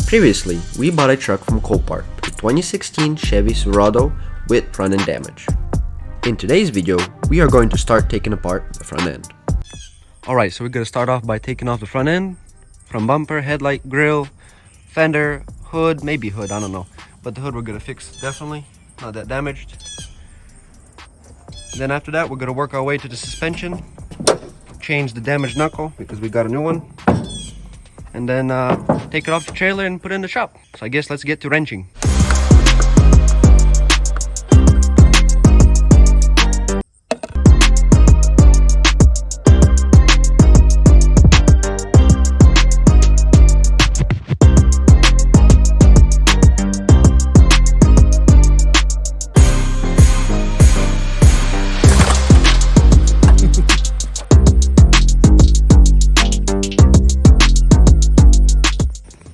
Previously, we bought a truck from Copart, a 2016 Chevy Silverado with front end damage. In today's video, we are going to start taking apart the front end. Alright, so we're going to start off by taking off the front end, from bumper, headlight, grille, fender, hood, maybe hood, I don't know. But the hood we're going to fix, definitely, not that damaged. Then after that, we're going to work our way to the suspension, change the damaged knuckle because we got a new one. And then take it off the trailer and put it in the shop. So I guess let's get to wrenching.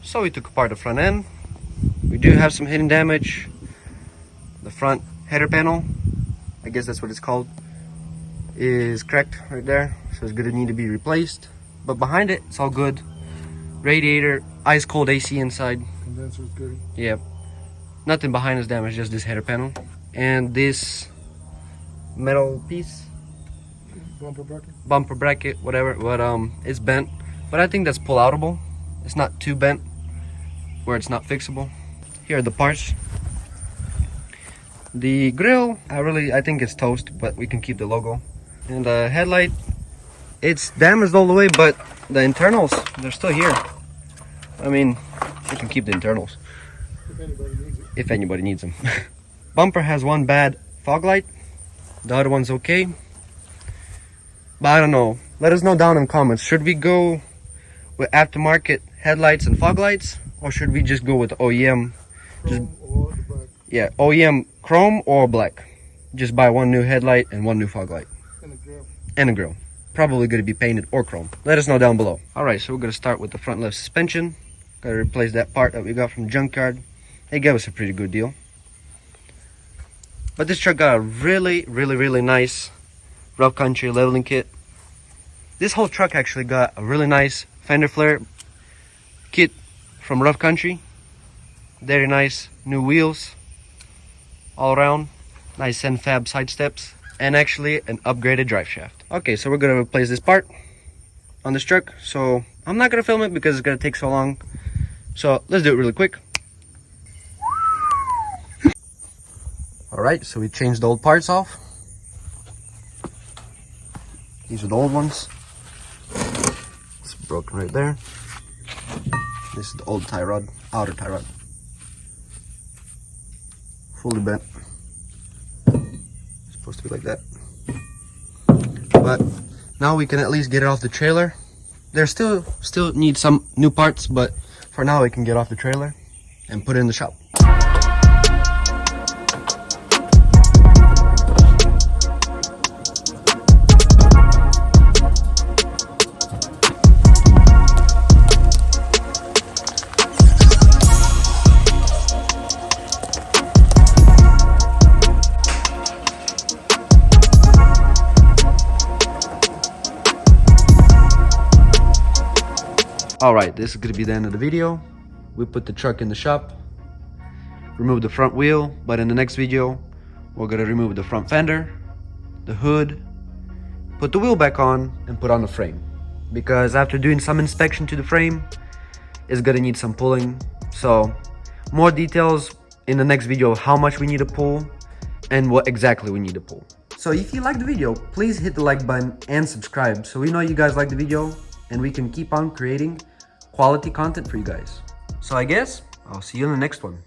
So we took apart the front end. We do have some hidden damage. The front header panel, I guess that's what it's called, is cracked right there. So it's gonna need to be replaced. But behind it, it's all good. Radiator, ice cold AC inside. Condenser's good. Yep. Nothing behind is damaged, just this header panel. And this metal piece. Bumper bracket, whatever. But it's bent. But I think that's pull-outable. It's not too bent where it's not fixable. Here are the parts. The grille, I think it's toast, but we can keep the logo. And the headlight, it's damaged all the way, but the internals, they're still here. I mean, we can keep the internals if anybody needs them. Bumper has one bad fog light, the other one's okay. But I don't know, let us know down in the comments, should we go with aftermarket headlights and fog lights, or should we just go with OEM? Yeah, OEM chrome or black. Just buy one new headlight and one new fog light. And a grill. And a grill. Probably going to be painted or chrome. Let us know down below. Alright, so we're going to start with the front left suspension. Got to replace that part that we got from the junkyard. They gave us a pretty good deal. But this truck got a really nice rough country leveling kit. This whole truck actually got a really nice fender flare kit from Rough Country. Very nice new wheels all around, nice Fab side steps, and actually an upgraded drive shaft. Okay, so we're gonna replace this part on this truck, so I'm not gonna film it because it's gonna take so long, so let's do it really quick. Alright, so we changed the old parts off. These are the old ones. It's broken right there. This is the old tie rod, outer tie rod. Fully bent. It's supposed to be like that. But now we can at least get it off the trailer. There still need some new parts, but for now we can get off the trailer and put it in the shop. Alright, this is going to be the end of the video. We put the truck in the shop, remove the front wheel, but in the next video, we're going to remove the front fender, the hood, put the wheel back on, and put on the frame. Because after doing some inspection to the frame, it's going to need some pulling. So, more details in the next video of how much we need to pull and what exactly we need to pull. So if you liked the video, please hit the like button and subscribe so we know you guys like the video and we can keep on creating quality content for you guys. So I guess I'll see you in the next one.